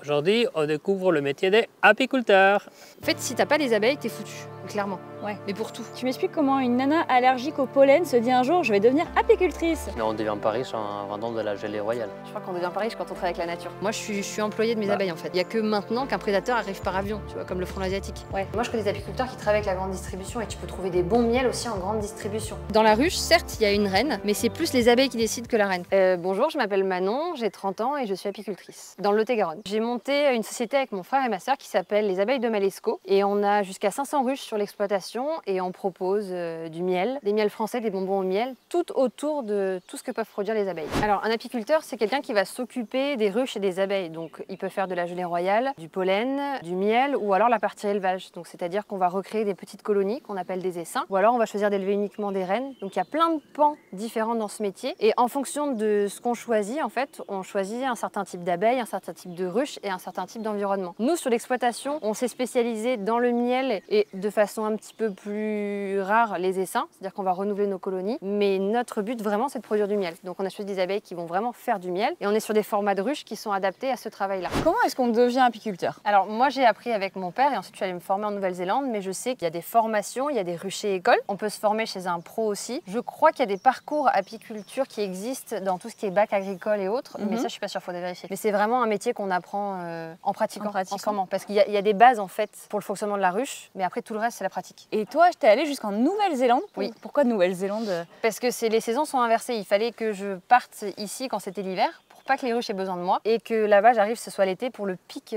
Aujourd'hui, on découvre le métier d'apiculteur. En fait, si t'as pas les abeilles, t'es foutu, clairement. Ouais. Mais pour tout. Tu m'expliques comment une nana allergique au pollen se dit un jour je vais devenir apicultrice? Mais on ne devient pas riche en vendant de la gelée royale. Je crois qu'on devient pas riche quand on travaille avec la nature. Moi, je suis employée de mes abeilles en fait. Il y a que maintenant qu'un prédateur arrive par avion, tu vois, comme le frelon asiatique. Ouais. Moi, je connais des apiculteurs qui travaillent avec la grande distribution et tu peux trouver des bons miels aussi en grande distribution. Dans la ruche, certes, il y a une reine, mais c'est plus les abeilles qui décident que la reine. Bonjour, je m'appelle Manon, j'ai 30 ans et je suis apicultrice dans le Lot-et-Garonne. J'ai monté une société avec mon frère et ma sœur qui s'appelle les Abeilles de Malesco et on a jusqu'à 500 ruches sur l'exploitation et on propose du miel, des miels français, des bonbons au miel, tout autour de tout ce que peuvent produire les abeilles. Alors un apiculteur, c'est quelqu'un qui va s'occuper des ruches et des abeilles. Donc il peut faire de la gelée royale, du pollen, du miel ou alors la partie élevage. Donc c'est-à-dire qu'on va recréer des petites colonies qu'on appelle des essaims ou alors on va choisir d'élever uniquement des reines. Donc il y a plein de pans différents dans ce métier et en fonction de ce qu'on choisit, en fait, on choisit un certain type d'abeilles, un certain type de ruches et un certain type d'environnement. Nous sur l'exploitation, on s'est spécialisé dans le miel et de façon un petit peu plus rare les essaims, c'est-à-dire qu'on va renouveler nos colonies, mais notre but vraiment c'est de produire du miel. Donc on a choisi des abeilles qui vont vraiment faire du miel et on est sur des formats de ruches qui sont adaptés à ce travail-là. Comment est-ce qu'on devient apiculteur? Alors moi j'ai appris avec mon père et ensuite je suis allée me former en Nouvelle-Zélande, mais je sais qu'il y a des formations, il y a des ruchers écoles, on peut se former chez un pro aussi. Je crois qu'il y a des parcours apiculture qui existent dans tout ce qui est bac agricole et autres, mais ça je suis pas sûre, il faut vérifier. Mais c'est vraiment un métier qu'on apprend en pratiquant, en se formant, parce qu'il y a des bases en fait pour le fonctionnement de la ruche, mais après tout le reste c'est la pratique. Et toi, t'es allée jusqu'en Nouvelle-Zélande? Oui. Pourquoi Nouvelle-Zélande? Parce que les saisons sont inversées, il fallait que je parte ici quand c'était l'hiver, pas que les ruches aient besoin de moi et que là-bas j'arrive ce soit l'été pour le pic,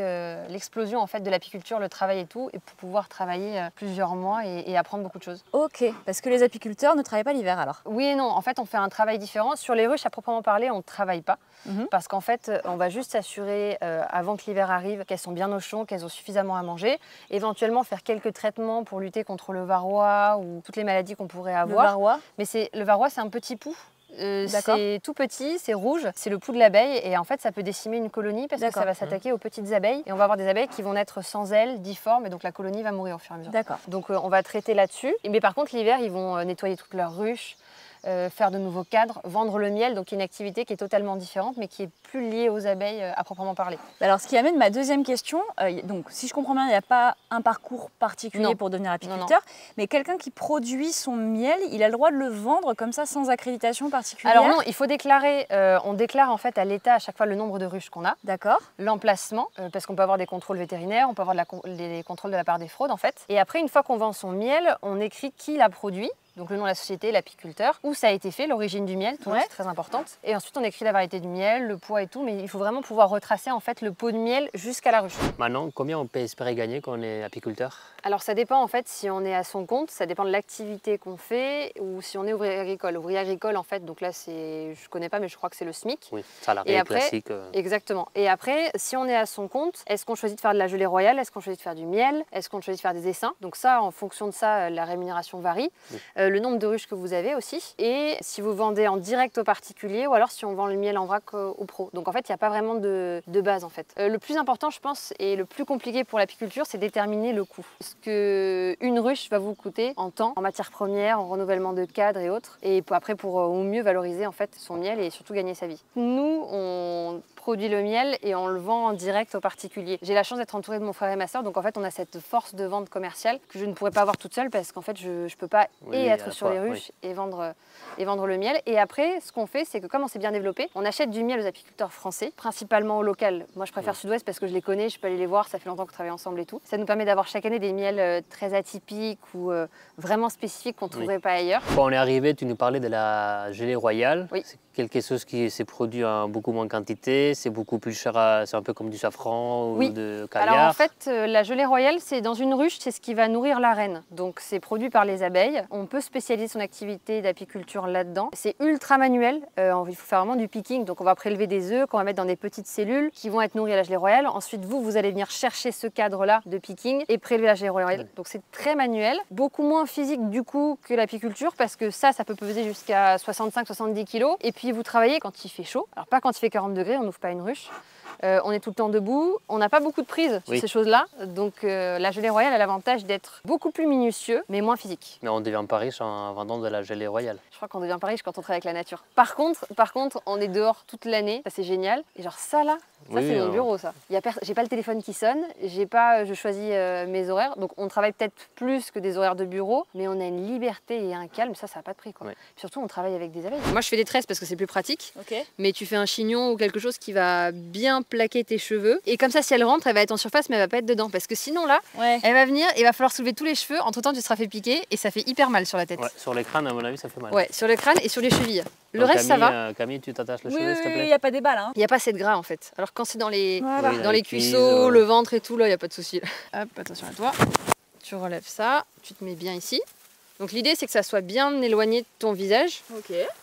l'explosion en fait de l'apiculture, le travail et tout, et pour pouvoir travailler plusieurs mois et apprendre beaucoup de choses. Ok, parce que les apiculteurs ne travaillent pas l'hiver alors? Oui et non, en fait on fait un travail différent. Sur les ruches à proprement parler on ne travaille pas parce qu'en fait on va juste s'assurer avant que l'hiver arrive qu'elles sont bien au chaud, qu'elles ont suffisamment à manger, éventuellement faire quelques traitements pour lutter contre le varroa ou toutes les maladies qu'on pourrait avoir. Le varroa? Mais le varroa c'est un petit poux. C'est tout petit, c'est rouge, c'est le pouls de l'abeille et en fait ça peut décimer une colonie parce que ça va s'attaquer aux petites abeilles et on va avoir des abeilles qui vont naître sans ailes, difformes et donc la colonie va mourir au fur et à mesure. D'accord. Donc on va traiter là-dessus. Mais par contre l'hiver ils vont nettoyer toute leur ruche, faire de nouveaux cadres, vendre le miel, donc une activité qui est totalement différente mais qui est plus liée aux abeilles à proprement parler. Alors ce qui amène ma deuxième question, donc si je comprends bien, il n'y a pas un parcours particulier pour devenir apiculteur, mais quelqu'un qui produit son miel, il a le droit de le vendre comme ça sans accréditation particulière? Alors non, il faut déclarer, on déclare en fait à l'État à chaque fois le nombre de ruches qu'on a. D'accord. L'emplacement, parce qu'on peut avoir des contrôles vétérinaires, on peut avoir des contrôles de la part des fraudes en fait. Et après, une fois qu'on vend son miel, on écrit qui l'a produit. Donc le nom de la société, l'apiculteur, où ça a été fait, l'origine du miel, tout c'est très importante. Et ensuite on écrit la variété du miel, le poids et tout, mais il faut vraiment pouvoir retracer en fait le pot de miel jusqu'à la ruche. Maintenant, combien on peut espérer gagner quand on est apiculteur? Alors ça dépend en fait si on est à son compte, ça dépend de l'activité qu'on fait ou si on est ouvrier agricole. Ouvrier agricole en fait, donc là je connais pas mais je crois que c'est le SMIC. Oui, salarié classique. Exactement. Et après, si on est à son compte, est-ce qu'on choisit de faire de la gelée royale? Est-ce qu'on choisit de faire du miel? Est-ce qu'on choisit de faire des essaims? Donc ça, en fonction de ça, la rémunération varie. Le nombre de ruches que vous avez aussi. Et si vous vendez en direct aux particuliers ou alors si on vend le miel en vrac aux pros. Donc en fait, il n'y a pas vraiment de base en fait. Le plus important, je pense, et le plus compliqué pour l'apiculture, c'est déterminer le coût. Ce qu'une ruche va vous coûter en temps, en matières premières, en renouvellement de cadres et autres. Et après, pour au mieux valoriser en fait son miel et surtout gagner sa vie. Nous, on produit le miel et on le vend en direct aux particuliers. J'ai la chance d'être entourée de mon frère et ma soeur, donc en fait on a cette force de vente commerciale que je ne pourrais pas avoir toute seule parce qu'en fait je ne peux pas être sur les ruches et vendre le miel. Et après ce qu'on fait c'est que comme on s'est bien développé, on achète du miel aux apiculteurs français, principalement au local. Moi je préfère Sud-Ouest parce que je les connais, je peux aller les voir, ça fait longtemps qu'on travaille ensemble et tout. Ça nous permet d'avoir chaque année des miels très atypiques ou vraiment spécifiques qu'on ne trouverait pas ailleurs. Quand on est arrivé, tu nous parlais de la gelée royale. Oui. C'est quelque chose qui s'est produit en beaucoup moins quantité, c'est beaucoup plus cher, c'est un peu comme du safran ou de caviar. Alors en fait, la gelée royale, c'est dans une ruche, c'est ce qui va nourrir la reine. Donc c'est produit par les abeilles. On peut spécialiser son activité d'apiculture là-dedans. C'est ultra manuel, il faut faire vraiment du picking. Donc on va prélever des œufs qu'on va mettre dans des petites cellules qui vont être nourries à la gelée royale. Ensuite, vous allez venir chercher ce cadre-là de picking et prélever la gelée royale. Donc c'est très manuel, beaucoup moins physique du coup que l'apiculture parce que ça peut peser jusqu'à 65-70 kg. Et puis vous travaillez quand il fait chaud. Alors pas quand il fait 40 degrés, on n'ouvre pas une ruche. on est tout le temps debout, on n'a pas beaucoup de prise sur ces choses-là. Donc la gelée royale a l'avantage d'être beaucoup plus minutieux, mais moins physique. Mais on devient pas riche en vendant de la gelée royale. Je crois qu'on devient pas riche quand on travaille avec la nature. Par contre, on est dehors toute l'année, ça c'est génial. Et genre ça là, ça c'est mon bureau ça. J'ai pas le téléphone qui sonne, je choisis mes horaires. Donc on travaille peut-être plus que des horaires de bureau, mais on a une liberté et un calme, ça n'a pas de prix quoi. Surtout on travaille avec des abeilles. Moi je fais des tresses parce que c'est plus pratique, mais tu fais un chignon ou quelque chose qui va bien plaquer tes cheveux. Et comme ça si elle rentre, elle va être en surface mais elle va pas être dedans. Parce que sinon là, elle va venir et il va falloir soulever tous les cheveux. Entre temps tu seras fait piquer et ça fait hyper mal sur la tête. Ouais, sur les crânes à mon avis ça fait mal. Ouais, sur le crâne et sur les chevilles. Le reste, ça va. Camille, tu t'attaches le cheveu, s'il te plaît. Il n'y a pas des balles. Hein. Il n'y a pas assez de gras en fait. Alors quand c'est dans les, dans les cuisseaux, le ventre et tout, là, il n'y a pas de souci. Hop, attention à toi. Tu relèves ça, tu te mets bien ici. Donc l'idée, c'est que ça soit bien éloigné de ton visage.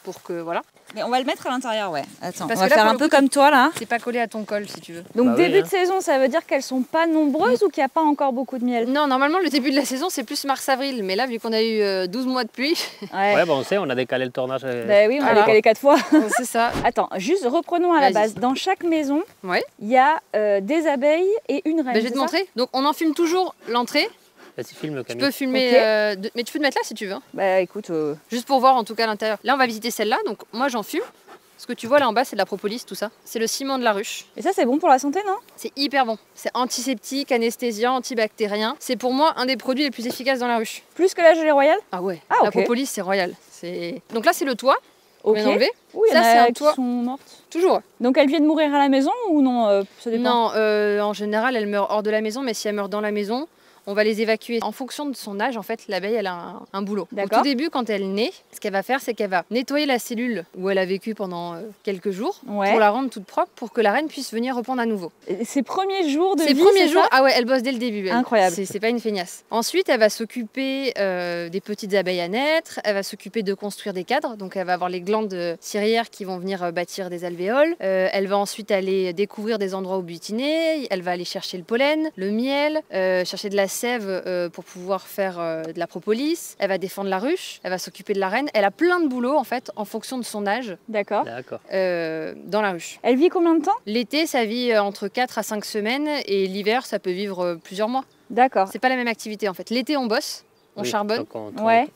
Pour que, voilà. Mais on va le mettre à l'intérieur, ouais. Attends, parce on va que là, faire un peu comme toi, là. C'est pas collé à ton col, si tu veux. Donc début de saison, ça veut dire qu'elles sont pas nombreuses ou qu'il n'y a pas encore beaucoup de miel? Non, normalement, le début de la saison, c'est plus mars-avril. Mais là, vu qu'on a eu 12 mois de pluie... Ouais, bon, on sait, on a décalé le tournage. Bah oui, on a décalé 4 fois. C'est ça. Attends, juste reprenons à la base. Dans chaque maison, il y a des abeilles et une reine. Je vais te montrer. Donc on enfume toujours l'entrée. Vas-y, filme, Camille. Tu peux filmer, mais tu peux te mettre là si tu veux. Bah écoute... Juste pour voir en tout cas l'intérieur. Là, on va visiter celle-là, donc moi j'en fume. Ce que tu vois là en bas, c'est de la propolis, tout ça. C'est le ciment de la ruche. Et ça, c'est bon pour la santé, non? C'est hyper bon. C'est antiseptique, anesthésiant, antibactérien. C'est pour moi un des produits les plus efficaces dans la ruche. Plus que la gelée royale? Ah ouais. La propolis, c'est royal. Donc là, c'est le toit. On vient d'enlever. Oui, ça, c'est un toit. Qui sont mortes. Toujours. Donc elle vient de mourir à la maison ou non? Ça dépend. Non, en général, elle meurt hors de la maison, mais si elle meurt dans la maison, on va les évacuer. En fonction de son âge, en fait, l'abeille, elle a un boulot. Au tout début, quand elle naît, ce qu'elle va faire, c'est qu'elle va nettoyer la cellule où elle a vécu pendant quelques jours pour la rendre toute propre, pour que la reine puisse venir répondre à nouveau. Et ses premiers jours de vie, Ses premiers jours, ah ouais, elle bosse dès le début. Incroyable. C'est pas une feignasse. Ensuite, elle va s'occuper des petites abeilles à naître, elle va s'occuper de construire des cadres, donc elle va avoir les glandes cirières qui vont venir bâtir des alvéoles. Elle va ensuite aller découvrir des endroits où butiner, elle va aller chercher le pollen, le miel, chercher de la sève pour pouvoir faire de la propolis. Elle va défendre la ruche, elle va s'occuper de la reine. Elle a plein de boulot en fait en fonction de son âge. D'accord. Dans la ruche. Elle vit combien de temps? L'été, ça vit entre 4 à 5 semaines et l'hiver, ça peut vivre plusieurs mois. D'accord. C'est pas la même activité en fait. L'été, on bosse. On charbonne,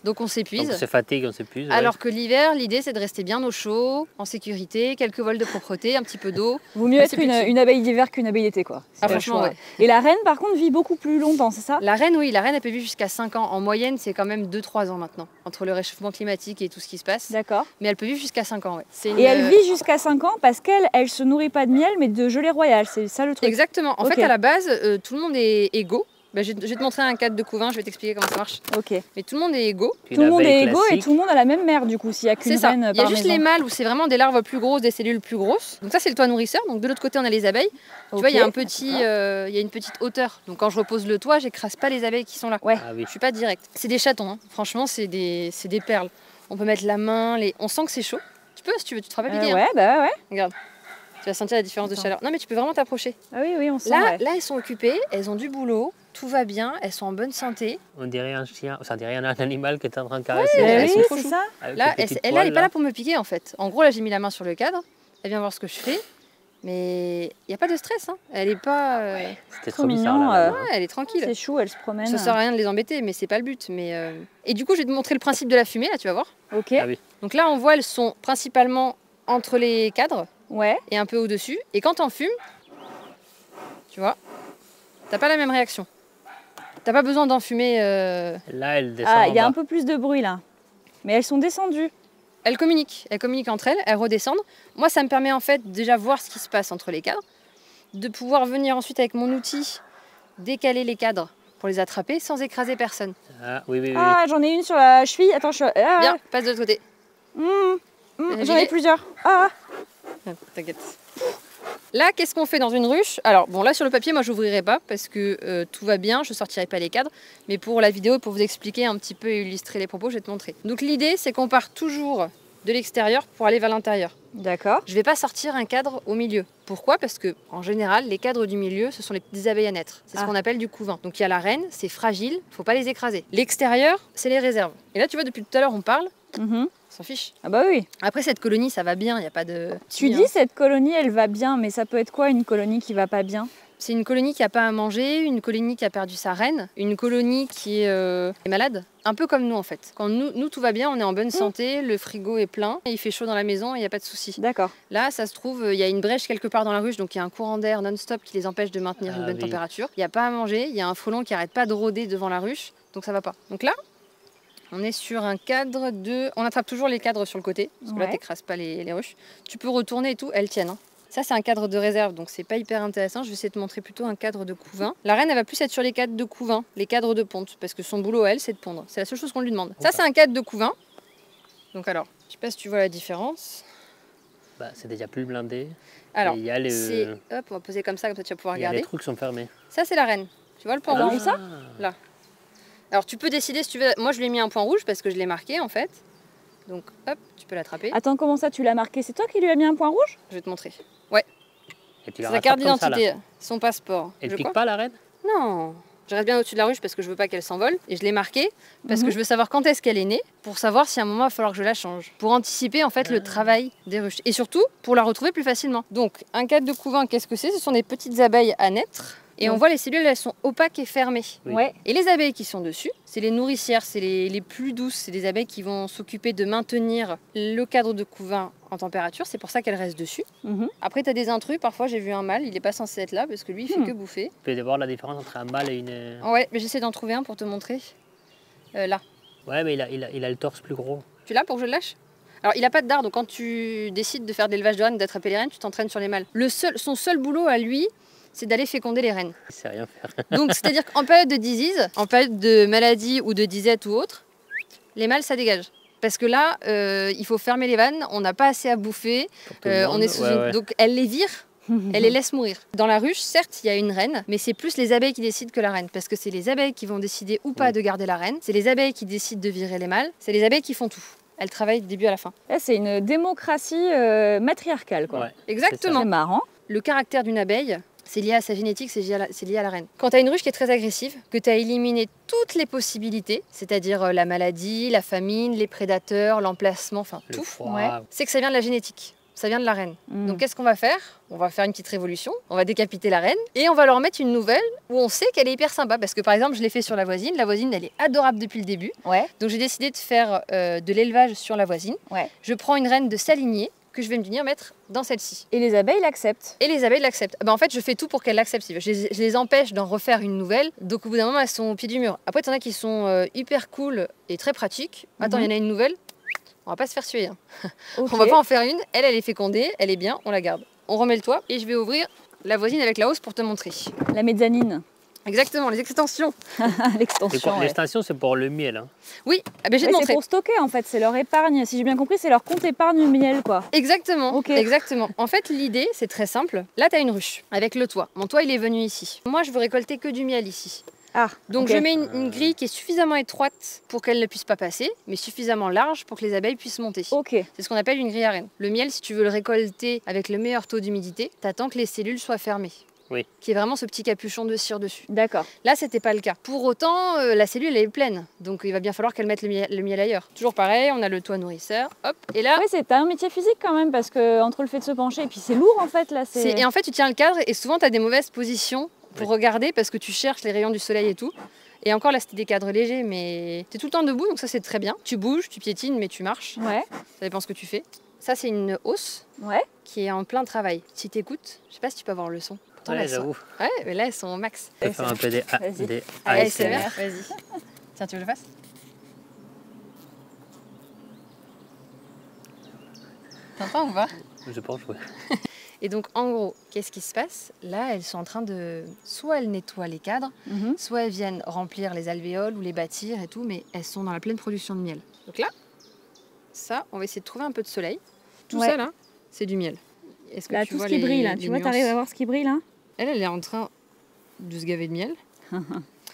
donc on s'épuise. Donc on se fatigue, on s'épuise. Alors que l'hiver, l'idée c'est de rester bien au chaud, en sécurité, quelques vols de propreté, un petit peu d'eau. Vaut mieux être une abeille d'hiver qu'une abeille d'été quoi. Ah franchement ouais. Et la reine par contre vit beaucoup plus longtemps, c'est ça? La reine oui, la reine elle peut vivre jusqu'à 5 ans. En moyenne c'est quand même 2-3 ans maintenant, entre le réchauffement climatique et tout ce qui se passe. D'accord. Mais elle peut vivre jusqu'à 5 ans Et elle vit jusqu'à 5 ans parce qu'elle se nourrit pas de miel mais de gelée royale, c'est ça le truc? Exactement. En fait à la base, tout le monde est égaux. Je vais te montrer un cadre de couvain, je vais t'expliquer comment ça marche. Mais tout le monde est égaux. Tout le monde est égaux et tout le monde a la même mère du coup, s'il n'y a qu'une reine par maison. Il y a juste les mâles où c'est vraiment des larves plus grosses, des cellules plus grosses. Donc ça c'est le toit nourrisseur, donc de l'autre côté on a les abeilles. Tu vois, il y a une petite hauteur. Donc quand je repose le toit, j'écrase pas les abeilles qui sont là. Je suis pas direct. C'est des chatons, hein. Franchement c'est des perles. On peut mettre la main, on sent que c'est chaud. Tu peux si tu veux, tu te feras pas piquer. Ouais. Regarde. Tu vas sentir la différence de chaleur. Non mais tu peux vraiment t'approcher. Ah oui, on sent. Là elles sont occupées, elles ont du boulot. Tout va bien, elles sont en bonne santé. On dirait un chien, on dirait un animal qui est en train de caresser. C'est ça. Là, elle n'est pas là pour me piquer en fait. En gros, là, j'ai mis la main sur le cadre. Elle vient voir ce que je fais. Mais il n'y a pas de stress. Hein. Elle n'est pas. C'était trop bizarre là. Elle est tranquille. C'est chou, elle se promène. Ça sert à rien de les embêter, mais c'est pas le but. Et du coup, je vais te montrer le principe de la fumée. Là, tu vas voir. Donc là, on voit, elles sont principalement entre les cadres. Et un peu au-dessus. Et quand on fume, tu vois, t'as pas la même réaction. T'as pas besoin d'enfumer. Là, elles descendent. Ah, il y a un peu plus de bruit là. Mais elles sont descendues. Elles communiquent entre elles, elles redescendent. Moi, ça me permet en fait déjà voir ce qui se passe entre les cadres, de pouvoir venir ensuite avec mon outil décaler les cadres pour les attraper sans écraser personne. Ah, oui. Ah, j'en ai une sur la cheville. Attends, Bien, passe de l'autre côté. J'en ai plusieurs. T'inquiète. Là, qu'est-ce qu'on fait dans une ruche? Alors, bon, là, sur le papier, moi, je n'ouvrirai pas parce que tout va bien, je ne sortirai pas les cadres. Mais pour la vidéo, pour vous expliquer un petit peu et illustrer les propos, je vais te montrer. Donc, l'idée, c'est qu'on part toujours de l'extérieur pour aller vers l'intérieur. D'accord. Je ne vais pas sortir un cadre au milieu. Pourquoi? Parce que, en général, les cadres du milieu, ce sont les petites abeilles à naître. C'est ce qu'on appelle du couvain. Donc, il y a la reine, c'est fragile, il ne faut pas les écraser. L'extérieur, c'est les réserves. Et là, tu vois, depuis tout à l'heure, on parle. On s'en fiche. Ah bah oui. Après, cette colonie, ça va bien, il n'y a pas de... Tu dis cette colonie, elle va bien, mais ça peut être quoi une colonie qui va pas bien? C'est une colonie qui n'a pas à manger, une colonie qui a perdu sa reine, une colonie qui est malade. Un peu comme nous en fait. Quand nous tout va bien, on est en bonne santé, le frigo est plein, il fait chaud dans la maison et il n'y a pas de souci. D'accord. Là, ça se trouve, il y a une brèche quelque part dans la ruche, donc il y a un courant d'air non-stop qui les empêche de maintenir une bonne température. Il n'y a pas à manger, il y a un frelon qui n'arrête pas de rôder devant la ruche, donc ça va pas. Donc là, on est sur un cadre de... On attrape toujours les cadres sur le côté, parce que là, tu n'écrases pas les ruches. Tu peux retourner et tout, elles tiennent. Hein. Ça, c'est un cadre de réserve, donc c'est pas hyper intéressant. Je vais essayer de te montrer plutôt un cadre de couvain. La reine, elle va plus être sur les cadres de couvain, les cadres de ponte, parce que son boulot, elle, c'est de pondre. C'est la seule chose qu'on lui demande. Ça, c'est un cadre de couvain. Donc alors, je sais pas si tu vois la différence. Bah, c'est déjà plus blindé. Alors, il y a le... hop, on va poser comme ça tu vas pouvoir regarder. Les trucs sont fermés. Ça, c'est la reine. Tu vois le point rouge, ça? Là. Alors, tu peux décider si tu veux... Moi, je lui ai mis un point rouge parce que je l'ai marqué, en fait. Donc, hop, tu peux l'attraper. Attends, comment ça, tu l'as marqué? C'est toi qui lui as mis un point rouge? Je vais te montrer. Ouais. C'est sa carte d'identité, son passeport. Elle pique pas la reine? Non. Je reste bien au-dessus de la ruche parce que je veux pas qu'elle s'envole. Et je l'ai marqué parce que je veux savoir quand est-ce qu'elle est née, pour savoir si à un moment il va falloir que je la change. Pour anticiper en fait le travail des ruches. Et surtout, pour la retrouver plus facilement. Donc, un cadre de couvain, qu'est-ce que c'est? Ce sont des petites abeilles à naître. Et on voit les cellules, elles sont opaques et fermées. Oui. Ouais. Et les abeilles qui sont dessus, c'est les nourricières, c'est les plus douces. C'est des abeilles qui vont s'occuper de maintenir le cadre de couvain en température. C'est pour ça qu'elles restent dessus. Après, tu as des intrus. Parfois, j'ai vu un mâle. Il n'est pas censé être là parce que lui, il fait que bouffer. Tu peux voir la différence entre un mâle et une... Ouais, mais j'essaie d'en trouver un pour te montrer. Là. Ouais, mais il a le torse plus gros. Tu l'as pour que je le lâche? Alors, il n'a pas de dard, donc quand tu décides de faire de l'élevage de rennes, d'attraper les rennes, tu t'entraînes sur les mâles. Son seul boulot à lui, c'est d'aller féconder les rennes. Il sait rien faire. Donc, c'est-à-dire qu'en période de disease, en période de maladie ou de disette ou autre, les mâles, ça dégage. Parce que là, il faut fermer les vannes, on n'a pas assez à bouffer, on est sous donc elle les vire, elle les laisse mourir. Dans la ruche, certes, il y a une reine, mais c'est plus les abeilles qui décident que la reine. Parce que c'est les abeilles qui vont décider ou pas de garder la reine, c'est les abeilles qui décident de virer les mâles, c'est les abeilles qui font tout. Elles travaillent du début à la fin. Là, c'est une démocratie matriarcale, quoi. Ouais, exactement. C'est marrant. Le caractère d'une abeille, c'est lié à sa génétique, c'est lié à la reine. Quand tu as une ruche qui est très agressive, que tu as éliminé toutes les possibilités, c'est-à-dire la maladie, la famine, les prédateurs, l'emplacement, enfin tout, c'est que ça vient de la génétique. Ça vient de la reine. Donc qu'est-ce qu'on va faire? On va faire une petite révolution, on va décapiter la reine et on va leur mettre une nouvelle où on sait qu'elle est hyper sympa. Parce que par exemple, je l'ai fait sur la voisine. La voisine, elle est adorable depuis le début. Donc j'ai décidé de faire de l'élevage sur la voisine. Je prends une reine de sa lignée que je vais venir mettre dans celle-ci. Et les abeilles l'acceptent? Et les abeilles l'acceptent. En fait, je fais tout pour qu'elles l'acceptent. Je les empêche d'en refaire une nouvelle. Donc au bout d'un moment, elles sont au pied du mur. Après, il y en a qui sont hyper cool et très pratiques. Attends, il y en a une nouvelle. On va pas se faire suer. Hein. On va pas en faire une. Elle est fécondée, elle est bien, on la garde. On remet le toit et je vais ouvrir la voisine avec la hausse pour te montrer. La mezzanine. Exactement, les extensions. L'extension. L'extension, c'est pour le miel. Hein. Oui, je vais te montrer. C'est pour stocker en fait, c'est leur épargne. Si j'ai bien compris, c'est leur compte épargne miel, quoi. Exactement. Exactement. En fait, l'idée, c'est très simple. Là, tu as une ruche avec le toit. Mon toit, il est venu ici. Moi, je veux récolter que du miel ici. Donc je mets une grille qui est suffisamment étroite pour qu'elle ne puisse pas passer, mais suffisamment large pour que les abeilles puissent monter. C'est ce qu'on appelle une grille à reine. Le miel, si tu veux le récolter avec le meilleur taux d'humidité, t'attends que les cellules soient fermées. Qui est vraiment ce petit capuchon de cire dessus. D'accord. Là, c'était pas le cas. Pour autant, la cellule elle est pleine, donc il va bien falloir qu'elle mette le miel ailleurs. Toujours pareil, on a le toit nourrisseur, hop, et là... Oui, c'est un métier physique quand même, parce que entre le fait de se pencher, et puis c'est lourd en fait, là. Et en fait, tu tiens le cadre, et souvent, tu as des mauvaises positions pour regarder, parce que tu cherches les rayons du soleil et tout. Et encore là, c'était des cadres légers, mais tu es tout le temps debout, donc ça, c'est très bien. Tu bouges, tu piétines, mais tu marches. Ça dépend ce que tu fais. Ça, c'est une hausse qui est en plein travail. Si tu écoutes, je sais pas si tu peux avoir le son. Ouais, j'avoue. Ouais, mais là, elles sont au max. Je vais faire un peu des ASMR. Vas-y. Tiens, tu veux que je le fasse? T'entends ou pas? Je pense, ouais. Et donc, en gros, qu'est-ce qui se passe? Là, elles sont en train de... Soit elles nettoient les cadres, soit elles viennent remplir les alvéoles ou les bâtir et tout, mais elles sont dans la pleine production de miel. Donc là, ça, on va essayer de trouver un peu de soleil. Tout ça, là, c'est du miel. Est-ce que là, tu tout vois ce qui brille, là. Tu vois, t'arrives à voir ce qui brille, là? Elle est en train de se gaver de miel.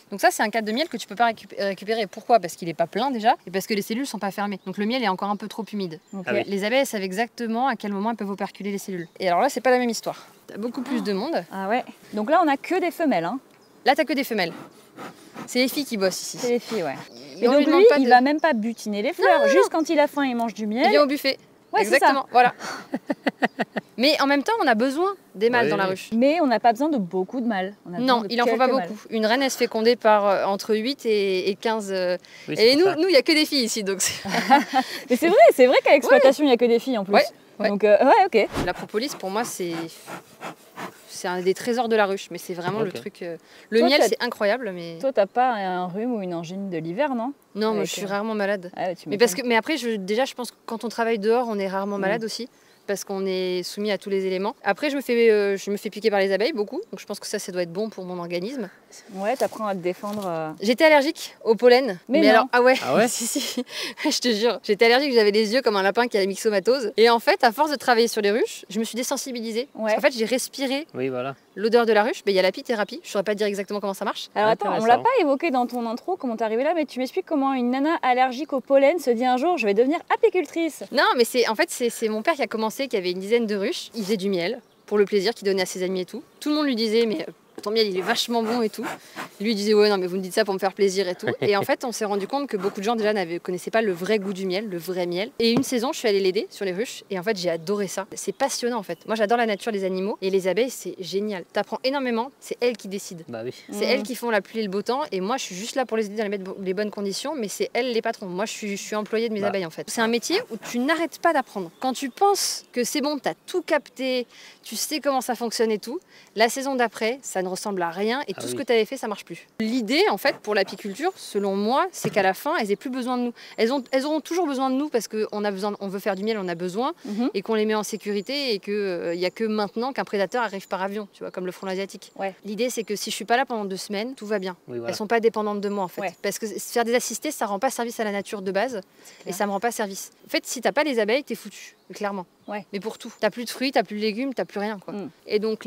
Donc ça, c'est un cadre de miel que tu peux pas récupérer. Pourquoi? Parce qu'il n'est pas plein déjà, et parce que les cellules sont pas fermées. Donc le miel est encore un peu trop humide. Les abeilles savent exactement à quel moment elles peuvent operculer les cellules. Et alors là, c'est pas la même histoire. T'as beaucoup plus de monde. Ah ouais. Donc là, on a que des femelles, hein. Là, t'as que des femelles. C'est les filles qui bossent ici. C'est les filles, ouais. Et donc lui, il va même pas butiner les fleurs. Non. Juste quand il a faim, il mange du miel. Il vient au buffet. Ouais, exactement, voilà. Mais en même temps, on a besoin des mâles dans la ruche. Mais on n'a pas besoin de beaucoup de mâles. Non, il n'en faut pas beaucoup. Une reine, elle se fait féconder par entre 8 et 15. Et nous, il n'y a que des filles ici. Donc mais c'est vrai qu'à l'exploitation, il n'y a que des filles en plus. Ouais. Donc, ok. La propolis, pour moi, c'est un des trésors de la ruche. Mais c'est vraiment le truc... Le miel, c'est incroyable. Mais... Toi, tu n'as pas un rhume ou une angine de l'hiver, non? Non, moi, je suis rarement malade. Ah, mais après, je pense que quand on travaille dehors, on est rarement malade aussi. Parce qu'on est soumis à tous les éléments. Après, je me fais piquer par les abeilles beaucoup, donc je pense que ça doit être bon pour mon organisme. Ouais, t'apprends à te défendre. J'étais allergique au pollen. Mais alors, ah ouais si, je te jure. J'étais allergique, j'avais les yeux comme un lapin qui a la myxomatose. Et en fait, à force de travailler sur les ruches, je me suis désensibilisée. Ouais. En fait, j'ai respiré l'odeur de la ruche. Mais il y a l'apithérapie, je saurais pas dire exactement comment ça marche. Alors attends, on l'a pas évoqué dans ton intro, comment t'es arrivée là, mais tu m'expliques comment une nana allergique au pollen se dit un jour, je vais devenir apicultrice. Non, mais c'est mon père qui a commencé, qui avait une dizaine de ruches. Il faisait du miel pour le plaisir qu'il donnait à ses amis et tout. Tout le monde lui disait, mais ton miel il est vachement bon et tout. Lui disait, ouais, non, mais vous me dites ça pour me faire plaisir et tout. Et en fait, on s'est rendu compte que beaucoup de gens déjà connaissaient pas le vrai goût du miel, le vrai miel. Et une saison, je suis allée l'aider sur les ruches et en fait, j'ai adoré ça. C'est passionnant en fait. Moi, j'adore la nature, les animaux et les abeilles, c'est génial. T'apprends énormément, c'est elles qui décident. Bah oui. C'est elles qui font la pluie et le beau temps et moi, je suis juste là pour les aider dans les bonnes conditions, mais c'est elles les patrons. Moi, je suis employée de mes abeilles en fait. C'est un métier où tu n'arrêtes pas d'apprendre. Quand tu penses que c'est bon, t'as tout capté, tu sais comment ça fonctionne et tout, la saison d'après, ça ne ressemble à rien et tout ce que tu avais fait, ça marche plus. L'idée, en fait, pour l'apiculture, selon moi, c'est qu'à la fin, elles aient plus besoin de nous. Elles auront toujours besoin de nous parce qu'on veut faire du miel, on a besoin et qu'on les met en sécurité et qu'il n'y a que maintenant qu'un prédateur arrive par avion, tu vois, comme le frelon asiatique. Ouais. L'idée, c'est que si je suis pas là pendant 2 semaines, tout va bien. Oui, voilà. Elles sont pas dépendantes de moi, en fait. Parce que faire des assistés, ça rend pas service à la nature de base et ça me rend pas service. En fait, si t'as pas les abeilles, t'es foutu, clairement. Ouais. Mais pour tout. T'as plus de fruits, t'as plus de légumes, t'as plus rien, quoi. Et donc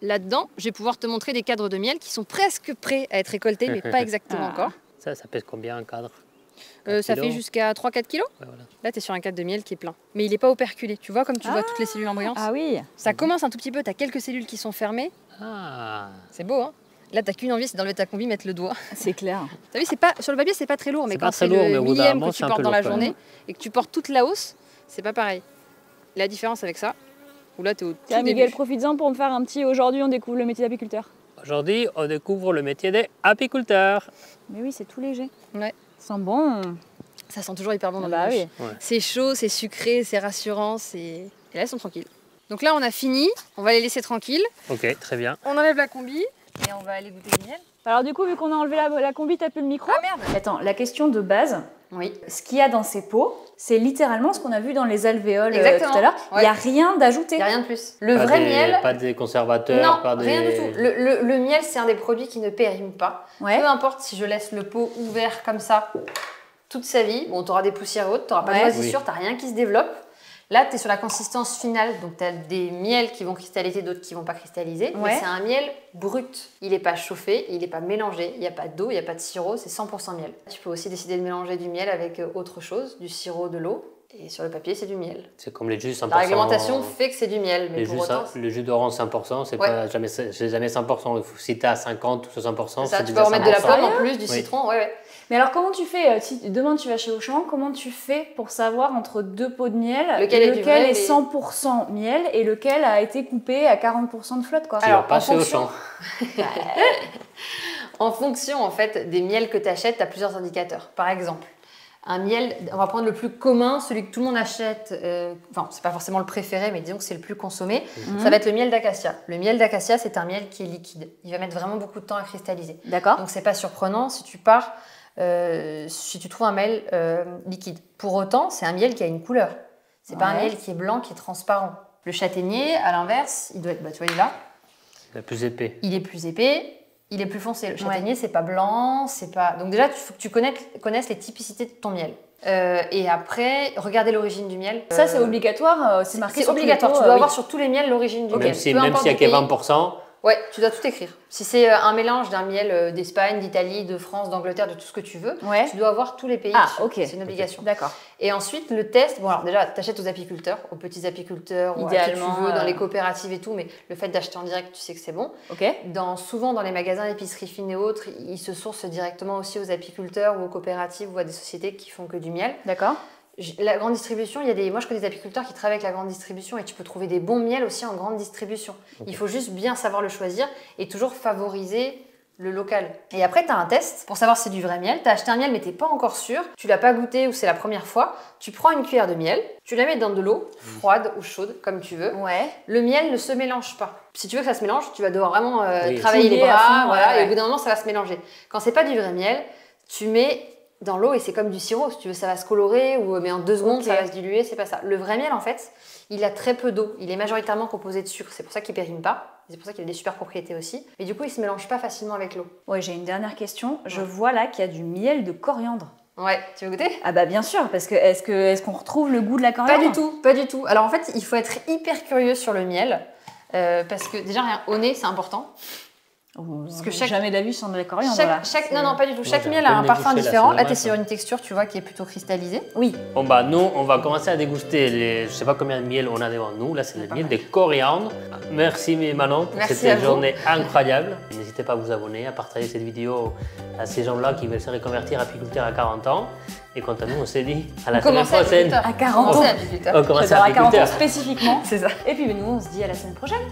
là-dedans, je vais pouvoir te montrer des cadres de miel qui sont presque prêts à être récoltés, mais pas exactement encore. Ça pèse combien un cadre? Ça fait jusqu'à 3-4 kilos. Ouais, voilà. Là, tu es sur un cadre de miel qui est plein. Mais il n'est pas operculé. Tu vois, comme tu vois toutes les cellules embryonces. Ah oui. Ça commence un tout petit peu. Tu as quelques cellules qui sont fermées. Ah. C'est beau, hein? Là, tu n'as qu'une envie, c'est d'enlever ta combi, mettre le doigt. C'est clair. Tu as vu, sur le papier, c'est pas très lourd. Mais quand c'est le millième que tu portes dans la journée et que tu portes toute la hausse, c'est pas pareil. La différence avec ça, où là, tu es au tout début. Miguel, profites-en pour me faire un petit... Aujourd'hui, on découvre le métier d'apiculteur. Aujourd'hui, on découvre le métier d'apiculteur. Mais oui, c'est tout léger. Ouais. Ça sent bon. Ça sent toujours hyper bon dans la ruche. Oui. Ouais. C'est chaud, c'est sucré, c'est rassurant. Et là, elles sont tranquilles. Donc là, on a fini. On va les laisser tranquilles. Ok, très bien. On enlève la combi et on va aller goûter le miel. Alors du coup, vu qu'on a enlevé la combi, t'as plus le micro. Ah merde. Attends, la question de base, ce qu'il y a dans ces pots, c'est littéralement ce qu'on a vu dans les alvéoles tout à l'heure. Il n'y a rien d'ajouté. Il n'y a rien de plus. Le vrai miel... Pas des conservateurs, non, pas rien du tout. Le miel, c'est un des produits qui ne périment pas. Ouais. Peu importe si je laisse le pot ouvert comme ça toute sa vie, bon, tu auras des poussières hautes, tu n'auras pas de moisissure, tu n'as rien qui se développe. Là, tu es sur la consistance finale, donc tu as des miels qui vont cristalliser, d'autres qui ne vont pas cristalliser. Mais c'est un miel brut. Il n'est pas chauffé, il n'est pas mélangé, il n'y a pas d'eau, il n'y a pas de sirop, c'est 100% miel. Tu peux aussi décider de mélanger du miel avec autre chose, du sirop, de l'eau. Et sur le papier, c'est du miel. C'est comme les jus 100%. La réglementation fait que c'est du miel. Mais le jus d'orange 100%, c'est pas jamais 100%. Si tu es à 50 ou 60%, ça, tu peux remettre de la pomme en plus, du citron. Ouais. Mais alors, comment tu fais, si demain tu vas chez Auchan, comment tu fais pour savoir entre 2 pots de miel, lequel est 100% miel et lequel a été coupé à 40% de flotte, quoi? Alors, pas chez Auchan. En fonction, en fait, des miels que tu achètes, tu as plusieurs indicateurs. Par exemple, un miel, on va prendre le plus commun, celui que tout le monde achète, enfin, c'est pas forcément le préféré, mais disons que c'est le plus consommé, ça va être le miel d'acacia. Le miel d'acacia, c'est un miel qui est liquide. Il va mettre vraiment beaucoup de temps à cristalliser. D'accord. Donc, c'est pas surprenant si tu pars... si tu trouves un miel liquide. Pour autant, c'est un miel qui a une couleur. C'est pas un miel qui est blanc, qui est transparent. Le châtaignier, à l'inverse, il doit être, tu vois, il est là. Il est plus épais. Il est plus épais, il est plus foncé. Le châtaignier, c'est pas blanc, c'est pas... Donc déjà, il faut que tu connaisses les typicités de ton miel. Et après, regardez l'origine du miel. Ça, c'est obligatoire, c'est marqué sur obligatoire. Tu dois avoir sur tous les miels l'origine du miel. Même s'il y a que 20%, Ouais, tu dois tout écrire. Si c'est un mélange d'un miel d'Espagne, d'Italie, de France, d'Angleterre, de tout ce que tu veux, tu dois avoir tous les pays. Ah, ok. C'est une obligation. D'accord. Et ensuite, le test, bon alors déjà, tu achètes aux apiculteurs, aux petits apiculteurs, ou à qui tu veux, dans les coopératives et tout, mais le fait d'acheter en direct, tu sais que c'est bon. Ok. Souvent, dans les magasins, épiceries fines et autres, ils se sourcent directement aussi aux apiculteurs ou aux coopératives ou à des sociétés qui font que du miel. D'accord. La grande distribution, moi je connais des apiculteurs qui travaillent avec la grande distribution et tu peux trouver des bons miels aussi en grande distribution. Il faut juste bien savoir le choisir et toujours favoriser le local. Et après, tu as un test pour savoir si c'est du vrai miel. Tu as acheté un miel mais tu n'es pas encore sûr, tu l'as pas goûté ou c'est la première fois. Tu prends une cuillère de miel, tu la mets dans de l'eau, froide ou chaude, comme tu veux. Ouais. Le miel ne se mélange pas. Si tu veux que ça se mélange, tu vas devoir vraiment travailler les bras, et au bout d'un moment, ça va se mélanger. Quand c'est pas du vrai miel, tu mets dans l'eau et c'est comme du sirop, si tu veux, ça va se colorer, mais en 2 secondes, ça va se diluer, c'est pas ça. Le vrai miel, en fait, il a très peu d'eau. Il est majoritairement composé de sucre, c'est pour ça qu'il périme pas. C'est pour ça qu'il a des super propriétés aussi. Et du coup, il se mélange pas facilement avec l'eau. Ouais, j'ai une dernière question. Je vois là qu'il y a du miel de coriandre. Ouais, tu veux goûter? Ah bah bien sûr, parce que est-ce qu'on retrouve le goût de la coriandre? Pas du tout, pas du tout. Alors en fait, il faut être hyper curieux sur le miel, parce que déjà, au nez, c'est important. Parce que jamais de la vue sans de la coriandre. Non, pas du tout. Chaque miel a un parfum différent. Là, tu es sur une texture, tu vois, qui est plutôt cristallisée. Oui. Bon, bah, nous, on va commencer à déguster je sais pas combien de miel on a devant nous. Là, c'est le miel de coriandre. Merci, Manon, pour cette journée incroyable. N'hésitez pas à vous abonner, à partager cette vidéo à ces gens-là qui veulent se reconvertir apiculteurs à 40 ans. Et quant à nous, on s'est dit à la semaine prochaine. À 40 ans. On commence à 40 ans spécifiquement. C'est ça. Et puis nous, on se dit à la semaine prochaine.